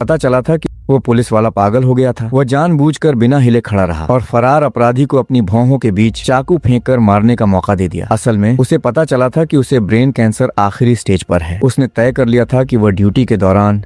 पता चला था कि वो पुलिस वाला पागल हो गया था। वह जानबूझकर बिना हिले खड़ा रहा और फरार अपराधी को अपनी भौहों के बीच चाकू फेंककर मारने का मौका दे दिया। असल में उसे पता चला था कि उसे ब्रेन कैंसर आखिरी स्टेज पर है। उसने तय कर लिया था कि वह ड्यूटी के दौरान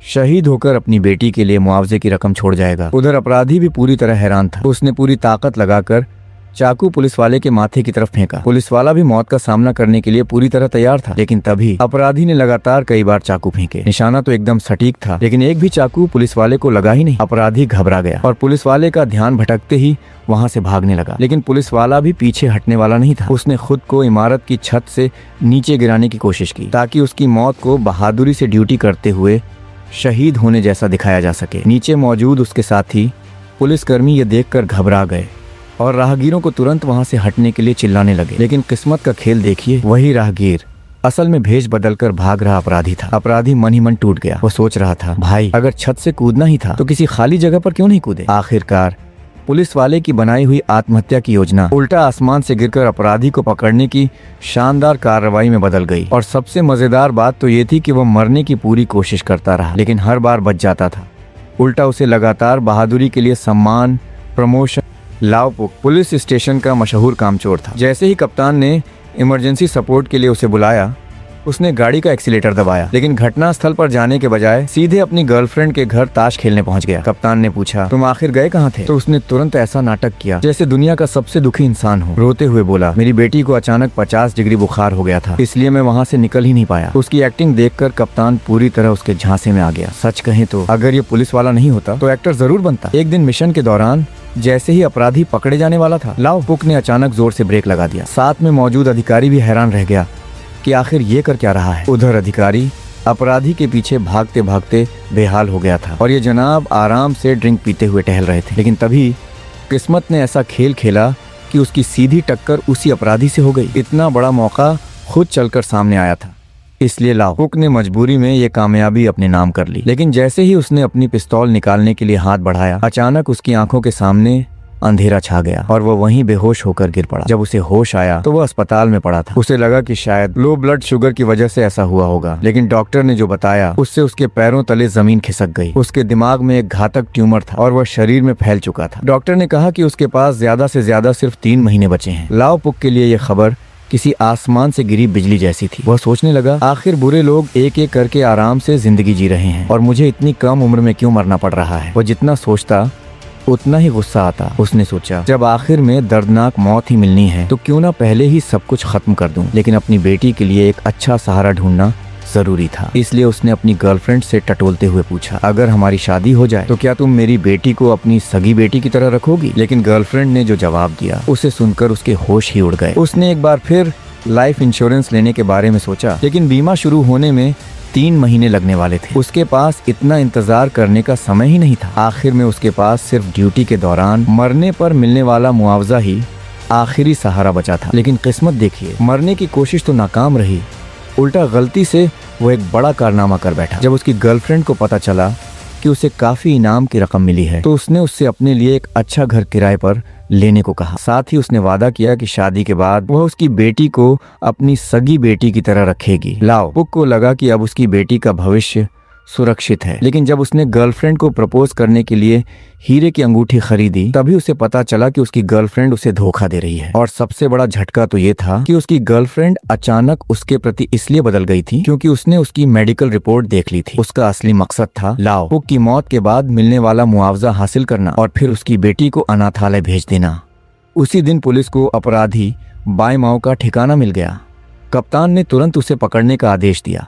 शहीद होकर अपनी बेटी के लिए मुआवजे की रकम छोड़ जाएगा। उधर अपराधी भी पूरी तरह हैरान था। उसने पूरी ताकत लगाकर चाकू पुलिस वाले के माथे की तरफ फेंका। पुलिस वाला भी मौत का सामना करने के लिए पूरी तरह तैयार था, लेकिन तभी अपराधी ने लगातार कई बार चाकू फेंके। निशाना तो एकदम सटीक था, लेकिन एक भी चाकू पुलिस वाले को लगा ही नहीं। अपराधी घबरा गया और पुलिस वाले का ध्यान भटकते ही वहाँ से भागने लगा। लेकिन पुलिस वाला भी पीछे हटने वाला नहीं था। उसने खुद को इमारत की छत से नीचे गिराने की कोशिश की ताकि उसकी मौत को बहादुरी से ड्यूटी करते हुए शहीद होने जैसा दिखाया जा सके। नीचे मौजूद उसके साथी पुलिसकर्मी ये देखकर घबरा गए और राहगीरों को तुरंत वहां से हटने के लिए चिल्लाने लगे। लेकिन किस्मत का खेल देखिए, वही राहगीर असल में भेष बदलकर भाग रहा अपराधी था। अपराधी मन ही मन टूट गया। वो सोच रहा था, भाई अगर छत से कूदना ही था तो किसी खाली जगह पर क्यों नहीं कूदे। आखिरकार पुलिस वाले की बनाई हुई आत्महत्या की योजना उल्टा आसमान से गिरकर अपराधी को पकड़ने की शानदार कार्रवाई में बदल गई। और सबसे मजेदार बात तो ये थी कि वो मरने की पूरी कोशिश करता रहा, लेकिन हर बार बच जाता था। उल्टा उसे लगातार बहादुरी के लिए सम्मान, प्रमोशन। लाओपुक पुलिस स्टेशन का मशहूर कामचोर था। जैसे ही कप्तान ने इमरजेंसी सपोर्ट के लिए उसे बुलाया, उसने गाड़ी का एक्सीलेटर दबाया, लेकिन घटना स्थल पर जाने के बजाय सीधे अपनी गर्लफ्रेंड के घर ताश खेलने पहुंच गया। कप्तान ने पूछा, तुम आखिर गए कहाँ थे? तो उसने तुरंत ऐसा नाटक किया जैसे दुनिया का सबसे दुखी इंसान हो। रोते हुए बोला, मेरी बेटी को अचानक 50 डिग्री बुखार हो गया था, इसलिए मैं वहाँ से निकल ही नहीं पाया। उसकी एक्टिंग देखकर कप्तान पूरी तरह उसके झांसे में आ गया। सच कहें तो अगर ये पुलिस वाला नहीं होता तो एक्टर जरूर बनता। एक दिन मिशन के दौरान जैसे ही अपराधी पकड़े जाने वाला था, लाओपुक ने अचानक जोर से ब्रेक लगा दिया। साथ में मौजूद अधिकारी भी हैरान रह गया कि आखिर ये कर क्या रहा है। उधर अधिकारी अपराधी के पीछे भागते भागते बेहाल हो गया था और ये जनाब आराम से ड्रिंक पीते हुए टहल रहे थे। लेकिन तभी किस्मत ने ऐसा खेल खेला कि उसकी सीधी टक्कर उसी अपराधी से हो गई। इतना बड़ा मौका खुद चलकर सामने आया था, इसलिए लाओपुक ने मजबूरी में ये कामयाबी अपने नाम कर ली। लेकिन जैसे ही उसने अपनी पिस्तौल निकालने के लिए हाथ बढ़ाया, अचानक उसकी आंखों के सामने अंधेरा छा गया और वो वहीं बेहोश होकर गिर पड़ा। जब उसे होश आया तो वो अस्पताल में पड़ा था। उसे लगा कि शायद लो ब्लड शुगर की वजह से ऐसा हुआ होगा, लेकिन डॉक्टर ने जो बताया उससे उसके पैरों तले जमीन खिसक गई। उसके दिमाग में एक घातक ट्यूमर था और वह शरीर में फैल चुका था। डॉक्टर ने कहा कि उसके पास ज्यादा से ज्यादा सिर्फ 3 महीने बचे हैं। लाओपुक के लिए यह खबर किसी आसमान से गिरी बिजली जैसी थी। वह सोचने लगा, आखिर बुरे लोग एक एक करके आराम से जिंदगी जी रहे हैं और मुझे इतनी कम उम्र में क्यों मरना पड़ रहा है। वह जितना सोचता उतना ही गुस्सा आता। उसने सोचा, जब आखिर में दर्दनाक मौत ही मिलनी है तो क्यों ना पहले ही सब कुछ खत्म कर दूं। लेकिन अपनी बेटी के लिए एक अच्छा सहारा ढूंढना जरूरी था। इसलिए उसने अपनी गर्लफ्रेंड से टटोलते हुए पूछा, अगर हमारी शादी हो जाए तो क्या तुम मेरी बेटी को अपनी सगी बेटी की तरह रखोगी? लेकिन गर्लफ्रेंड ने जो जवाब दिया उसे सुनकर उसके होश ही उड़ गए। उसने एक बार फिर लाइफ इंश्योरेंस लेने के बारे में सोचा, लेकिन बीमा शुरू होने में 3 महीने लगने वाले थे। उसके पास इतना इंतजार करने का समय ही नहीं था। आखिर में उसके पास सिर्फ ड्यूटी के दौरान मरने पर मिलने वाला मुआवजा ही आखिरी सहारा बचा था। लेकिन किस्मत देखिए, मरने की कोशिश तो नाकाम रही, उल्टा गलती से वो एक बड़ा कारनामा कर बैठा। जब उसकी गर्लफ्रेंड को पता चला कि उसे काफी इनाम की रकम मिली है तो उसने उससे अपने लिए एक अच्छा घर किराए पर लेने को कहा। साथ ही उसने वादा किया कि शादी के बाद वह उसकी बेटी को अपनी सगी बेटी की तरह रखेगी। लाओपुक को लगा कि अब उसकी बेटी का भविष्य सुरक्षित है। लेकिन जब उसने गर्लफ्रेंड को प्रपोज करने के लिए हीरे की अंगूठी खरीदी, तभी उसे पता चला कि उसकी गर्लफ्रेंड उसे धोखा दे रही है। और सबसे बड़ा झटका तो ये था कि उसकी गर्लफ्रेंड अचानक उसके प्रति इसलिए बदल गई थी क्योंकि उसने उसकी मेडिकल रिपोर्ट देख ली थी। उसका असली मकसद था लाओपुक की मौत के बाद मिलने वाला मुआवजा हासिल करना और फिर उसकी बेटी को अनाथालय भेज देना। उसी दिन पुलिस को अपराधी बाईमाओ का ठिकाना मिल गया। कप्तान ने तुरंत उसे पकड़ने का आदेश दिया।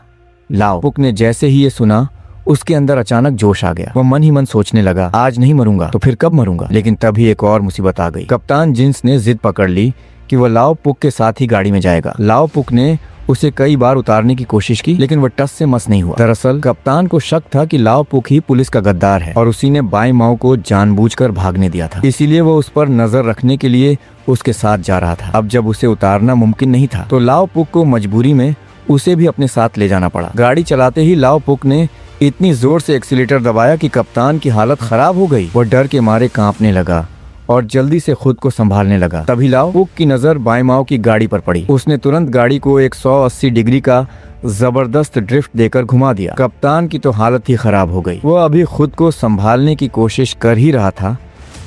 लाओपुक ने जैसे ही ये सुना, उसके अंदर अचानक जोश आ गया। वह मन ही मन सोचने लगा, आज नहीं मरूंगा तो फिर कब मरूंगा। लेकिन तभी एक और मुसीबत आ गई। कप्तान जिन्स ने जिद पकड़ ली कि वह लाओपुक के साथ ही गाड़ी में जाएगा। लाओपुक ने उसे कई बार उतारने की कोशिश की, लेकिन वह टस से मस नहीं हुआ। दरअसल कप्तान को शक था कि लाओपुक ही पुलिस का गद्दार है और उसी ने बाईमाओ को जानबूझकर भागने दिया था। इसीलिए वो उस पर नजर रखने के लिए उसके साथ जा रहा था। अब जब उसे उतारना मुमकिन नहीं था तो लाओपुक को मजबूरी में उसे भी अपने साथ ले जाना पड़ा। गाड़ी चलाते ही लाओपुक ने इतनी जोर से एक्सीलेटर दबाया कि कप्तान की हालत खराब हो गई। वह डर के मारे कांपने लगा और जल्दी से खुद को संभालने लगा। तभी लाओ पुक की नजर बाएं माओ की गाड़ी पर पड़ी। उसने तुरंत गाड़ी को 180 डिग्री का जबरदस्त ड्रिफ्ट देकर घुमा दिया। कप्तान की तो हालत ही खराब हो गई। वह अभी खुद को संभालने की कोशिश कर ही रहा था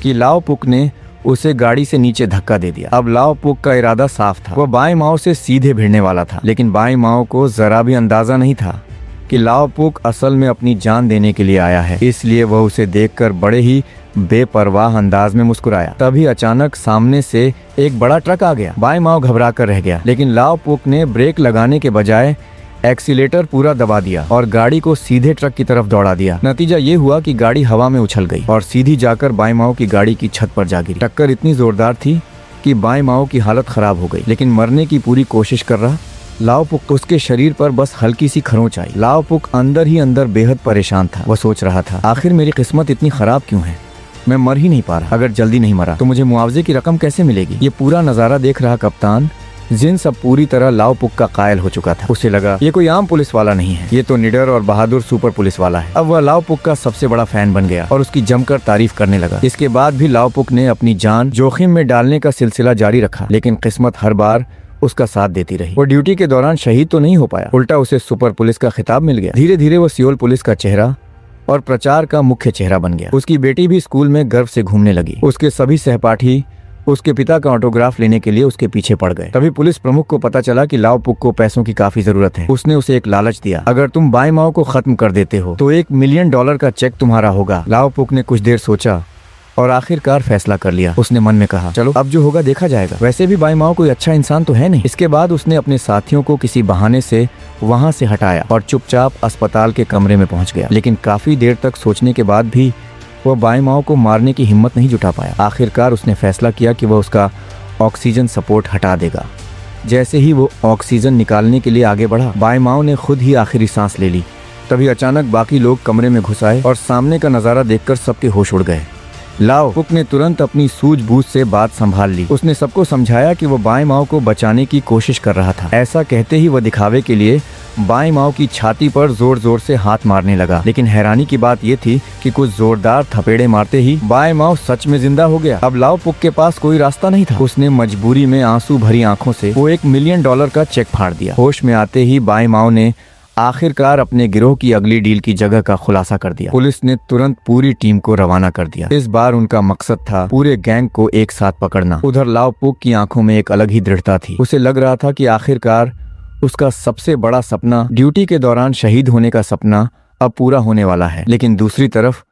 कि लाओ पुक ने उसे गाड़ी से नीचे धक्का दे दिया। अब लाओ पुक का इरादा साफ था, वह बाएं माओ से सीधे भिड़ने वाला था। लेकिन बाएं माओ को जरा भी अंदाजा नहीं था कि लाओ पुक असल में अपनी जान देने के लिए आया है, इसलिए वह उसे देखकर बड़े ही बेपरवाह अंदाज में मुस्कुराया। तभी अचानक सामने से एक बड़ा ट्रक आ गया। बाएं माओ घबरा कर रह गया, लेकिन लाओ पुक ने ब्रेक लगाने के बजाय एक्सीलेटर पूरा दबा दिया और गाड़ी को सीधे ट्रक की तरफ दौड़ा दिया। नतीजा ये हुआ कि गाड़ी हवा में उछल गई और सीधी जाकर बाएं माओ की गाड़ी की छत पर जा गिरी। टक्कर इतनी जोरदार थी कि बाएं माओ की हालत खराब हो गई, लेकिन मरने की पूरी कोशिश कर रहा लाओ पुक। उसके शरीर पर बस हल्की सी खरोंच आई। लाओ पुक अंदर ही अंदर बेहद परेशान था। वह सोच रहा था, आखिर मेरी किस्मत इतनी खराब क्यों है, मैं मर ही नहीं पा रहा। अगर जल्दी नहीं मरा तो मुझे मुआवजे की रकम कैसे मिलेगी। ये पूरा नजारा देख रहा कप्तान जिन सब पूरी तरह लाओ पुक का कायल हो चुका था। उसे लगा ये कोई आम पुलिस वाला नहीं है, ये तो निडर और बहादुर सुपर पुलिस वाला है। अब वह लाओ पुक का सबसे बड़ा फैन बन गया और उसकी जमकर तारीफ करने लगा। इसके बाद भी लाओ पुक ने अपनी जान जोखिम में डालने का सिलसिला जारी रखा, लेकिन किस्मत हर बार उसका साथ देती रही। वो ड्यूटी के दौरान शहीद तो नहीं हो पाया, उल्टा उसे सुपर पुलिस का खिताब मिल गया। धीरे धीरे वो सियोल पुलिस का चेहरा और प्रचार का मुख्य चेहरा बन गया। उसकी बेटी भी स्कूल में गर्व से घूमने लगी। उसके सभी सहपाठी उसके पिता का ऑटोग्राफ लेने के लिए उसके पीछे पड़ गए। तभी पुलिस प्रमुख को पता चला कि लाओ पुक को पैसों की काफी जरूरत है। उसने उसे एक लालच दिया, अगर तुम बाएं माओ को खत्म कर देते हो तो $1 मिलियन का चेक तुम्हारा होगा। लाओ पुक ने कुछ देर सोचा और आखिरकार फैसला कर लिया। उसने मन में कहा, चलो अब जो होगा देखा जाएगा। वैसे भी बाएं माओ कोई अच्छा इंसान तो है नहीं। इसके बाद उसने अपने साथियों को किसी बहाने से वहां से हटाया और चुपचाप अस्पताल के कमरे में पहुंच गया। लेकिन काफी देर तक सोचने के बाद भी वह बाएं माओ को मारने की हिम्मत नहीं जुटा पाया। आखिरकार उसने फैसला किया कि वह उसका ऑक्सीजन सपोर्ट हटा देगा। जैसे ही वो ऑक्सीजन निकालने के लिए आगे बढ़ा, बाएं माओ ने खुद ही आखिरी सांस ले ली। तभी अचानक बाकी लोग कमरे में घुस आए और सामने का नजारा देखकर सबके होश उड़ गए। लाओ पुक ने तुरंत अपनी सूझबूझ से बात संभाल ली। उसने सबको समझाया कि वो बाएं माओ को बचाने की कोशिश कर रहा था। ऐसा कहते ही वह दिखावे के लिए बाएं माओ की छाती पर जोर जोर से हाथ मारने लगा। लेकिन हैरानी की बात यह थी कि कुछ जोरदार थपेड़े मारते ही बाएं माओ सच में जिंदा हो गया। अब लाओ पुक के पास कोई रास्ता नहीं था। उसने मजबूरी में आंसू भरी आंखों से वो $1 मिलियन का चेक फाड़ दिया। होश में आते ही बाएं माओ ने आखिरकार अपने गिरोह की अगली डील की जगह का खुलासा कर दिया। पुलिस ने तुरंत पूरी टीम को रवाना कर दिया। इस बार उनका मकसद था पूरे गैंग को एक साथ पकड़ना। उधर लाओ पुक की आंखों में एक अलग ही दृढ़ता थी। उसे लग रहा था कि आखिरकार उसका सबसे बड़ा सपना, ड्यूटी के दौरान शहीद होने का सपना, अब पूरा होने वाला है। लेकिन दूसरी तरफ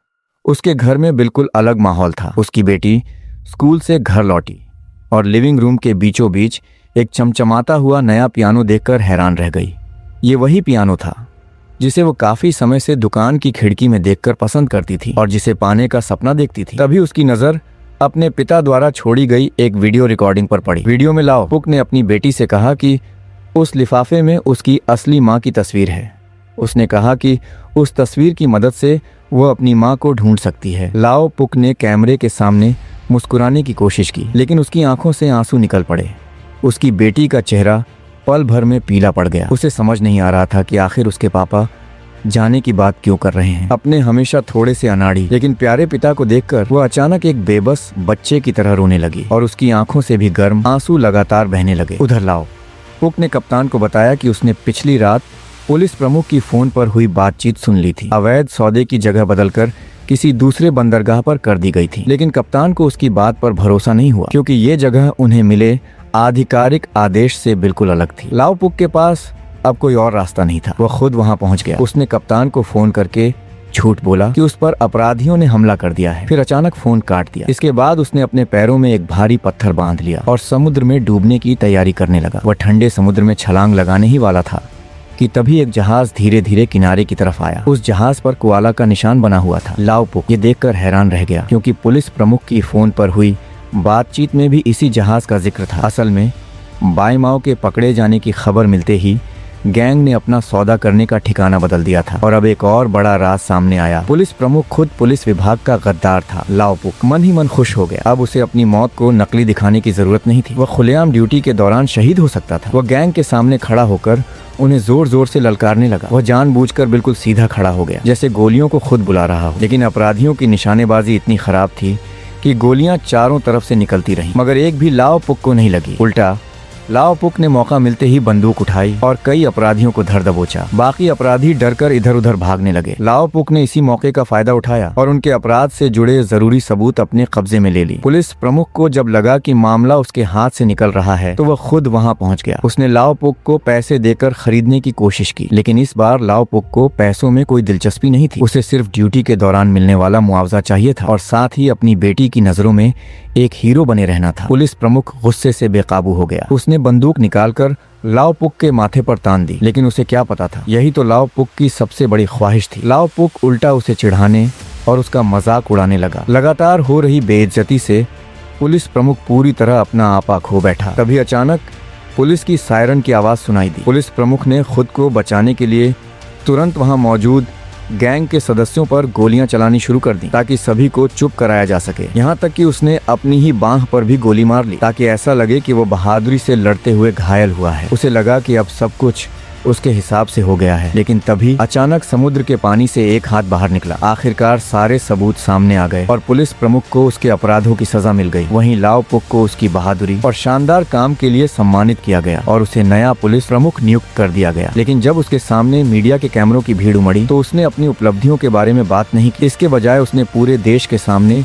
उसके घर में बिल्कुल अलग माहौल था। उसकी बेटी स्कूल से घर लौटी और लिविंग रूम के बीचों बीच एक चमचमाता हुआ नया पियानो देखकर हैरान रह गई। ये वही पियानो था जिसे वो काफी समय से दुकान की खिड़की में देखकर पसंद करती थी और जिसे पाने का सपना देखती थी। तभी उसकी नजर अपने पिता द्वारा छोड़ी गई एक वीडियो रिकॉर्डिंग पर पड़ी। वीडियो में लाओ पुक ने अपनी बेटी से कहा कि उस लिफाफे में उसकी असली माँ की तस्वीर है। उसने कहा कि उस तस्वीर की मदद से वो अपनी माँ को ढूंढ सकती है। लाओ पुक ने कैमरे के सामने मुस्कुराने की कोशिश की, लेकिन उसकी आंखों से आंसू निकल पड़े। उसकी बेटी का चेहरा पल भर में पीला पड़ गया। उसे समझ नहीं आ रहा था कि आखिर उसके पापा जाने की बात क्यों कर रहे हैं। अपने हमेशा थोड़े से अनाड़ी लेकिन प्यारे पिता को देखकर वो अचानक एक बेबस बच्चे की तरह रोने लगी और उसकी आंखों से भी गर्म आंसू लगातार बहने लगे। उधर लाओ पुक ने कप्तान को बताया कि उसने पिछली रात पुलिस प्रमुख की फोन पर हुई बातचीत सुन ली थी। अवैध सौदे की जगह बदलकर किसी दूसरे बंदरगाह पर कर दी गई थी। लेकिन कप्तान को उसकी बात पर भरोसा नहीं हुआ, क्योंकि ये जगह उन्हें मिले आधिकारिक आदेश से बिल्कुल अलग थी। लाओ पुक के पास अब कोई और रास्ता नहीं था। वह खुद वहां पहुंच गया। उसने कप्तान को फोन करके झूठ बोला कि उस पर अपराधियों ने हमला कर दिया है, फिर अचानक फोन काट दिया। इसके बाद उसने अपने पैरों में एक भारी पत्थर बांध लिया और समुद्र में डूबने की तैयारी करने लगा। वह ठंडे समुद्र में छलांग लगाने ही वाला था कि तभी एक जहाज धीरे धीरे किनारे की तरफ आया। उस जहाज पर कोआला का निशान बना हुआ था। लाओ पुक ये देखकर हैरान रह गया, क्योंकि पुलिस प्रमुख की फोन पर हुई बातचीत में भी इसी जहाज का जिक्र था। असल में बाएं माओ के पकड़े जाने की खबर मिलते ही गैंग ने अपना सौदा करने का ठिकाना बदल दिया था और अब एक और बड़ा राज सामने आया। पुलिस प्रमुख खुद पुलिस विभाग का गद्दार था। लाओ पुक मन ही मन खुश हो गया। अब उसे अपनी मौत को नकली दिखाने की जरूरत नहीं थी। वह खुलेआम ड्यूटी के दौरान शहीद हो सकता था। वह गैंग के सामने खड़ा होकर उन्हें जोर जोर से ललकारने लगा। वह जानबूझकर बिल्कुल सीधा खड़ा हो गया, जैसे गोलियों को खुद बुला रहा हो। लेकिन अपराधियों की निशानेबाजी इतनी खराब थी कि गोलियां चारों तरफ से निकलती रहीं, मगर एक भी लाओ पुक को नहीं लगी। उल्टा लाओ पुक ने मौका मिलते ही बंदूक उठाई और कई अपराधियों को धर दबोचा। बाकी अपराधी डरकर इधर उधर भागने लगे। लाओ पुक ने इसी मौके का फायदा उठाया और उनके अपराध से जुड़े जरूरी सबूत अपने कब्जे में ले ली। पुलिस प्रमुख को जब लगा कि मामला उसके हाथ से निकल रहा है तो वह खुद वहां पहुंच गया। उसने लाओ पुक को पैसे देकर खरीदने की कोशिश की, लेकिन इस बार लाओ पुक को पैसों में कोई दिलचस्पी नहीं थी। उसे सिर्फ ड्यूटी के दौरान मिलने वाला मुआवजा चाहिए था और साथ ही अपनी बेटी की नजरों में एक हीरो बने रहना था। पुलिस प्रमुख गुस्से से बेकाबू हो गया। उसने बंदूक निकालकर लाओ पुक के माथे पर तान दी, लेकिन उसे क्या पता था यही तो लाओ पुक की सबसे बड़ी ख्वाहिश थी। लाओ पुक उल्टा उसे चिढ़ाने और उसका मजाक उड़ाने लगा। लगातार हो रही बेइज्जती से पुलिस प्रमुख पूरी तरह अपना आपा खो बैठा। तभी अचानक पुलिस की सायरन की आवाज सुनाई दी। पुलिस प्रमुख ने खुद को बचाने के लिए तुरंत वहां मौजूद गैंग के सदस्यों पर गोलियां चलानी शुरू कर दी ताकि सभी को चुप कराया जा सके। यहाँ तक कि उसने अपनी ही बांह पर भी गोली मार ली ताकि ऐसा लगे कि वो बहादुरी से लड़ते हुए घायल हुआ है। उसे लगा कि अब सब कुछ उसके हिसाब से हो गया है, लेकिन तभी अचानक समुद्र के पानी से एक हाथ बाहर निकला। आखिरकार सारे सबूत सामने आ गए और पुलिस प्रमुख को उसके अपराधों की सजा मिल गई। वहीं लाओ पुक को उसकी बहादुरी और शानदार काम के लिए सम्मानित किया गया और उसे नया पुलिस प्रमुख नियुक्त कर दिया गया। लेकिन जब उसके सामने मीडिया के कैमरों की भीड़ उमड़ी तो उसने अपनी उपलब्धियों के बारे में बात नहीं की। इसके बजाय उसने पूरे देश के सामने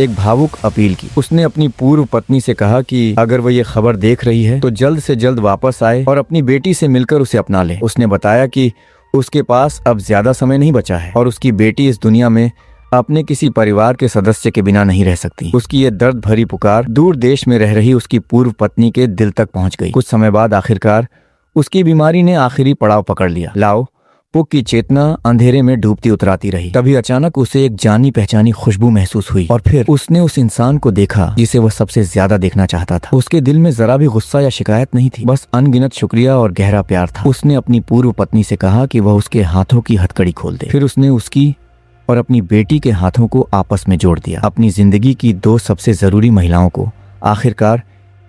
एक भावुक अपील की। उसने अपनी पूर्व पत्नी से कहा कि अगर वो ये खबर देख रही है तो जल्द से जल्द वापस आए और अपनी बेटी से मिलकर उसे अपना ले। उसने बताया कि उसके पास अब ज्यादा समय नहीं बचा है और उसकी बेटी इस दुनिया में अपने किसी परिवार के सदस्य के बिना नहीं रह सकती। उसकी ये दर्द भरी पुकार दूर देश में रह रही उसकी पूर्व पत्नी के दिल तक पहुंच गई। कुछ समय बाद आखिरकार उसकी बीमारी ने आखिरी पड़ाव पकड़ लिया। लाओ पुक की चेतना अंधेरे में डूबती उतराती रही। तभी अचानक उसे एक जानी पहचानी खुशबू महसूस हुई और फिर उसने उस इंसान को देखा जिसे वह सबसे ज्यादा देखना चाहता था। उसके दिल में जरा भी गुस्सा या शिकायत नहीं थी, बस अनगिनत शुक्रिया और गहरा प्यार था। उसने अपनी पूर्व पत्नी से कहा कि वह उसके हाथों की हथकड़ी खोल दे। फिर उसने उसकी और अपनी बेटी के हाथों को आपस में जोड़ दिया। अपनी जिंदगी की दो सबसे जरूरी महिलाओं को आखिरकार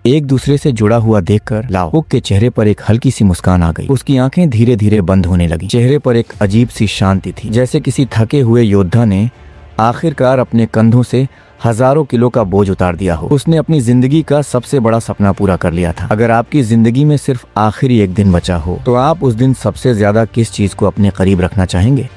एक दूसरे से जुड़ा हुआ देखकर लाओ पुक के चेहरे पर एक हल्की सी मुस्कान आ गई। उसकी आंखें धीरे धीरे बंद होने लगी। चेहरे पर एक अजीब सी शांति थी, जैसे किसी थके हुए योद्धा ने आखिरकार अपने कंधों से हजारों किलो का बोझ उतार दिया हो। उसने अपनी जिंदगी का सबसे बड़ा सपना पूरा कर लिया था। अगर आपकी जिंदगी में सिर्फ आखिरी एक दिन बचा हो तो आप उस दिन सबसे ज्यादा किस चीज को अपने करीब रखना चाहेंगे?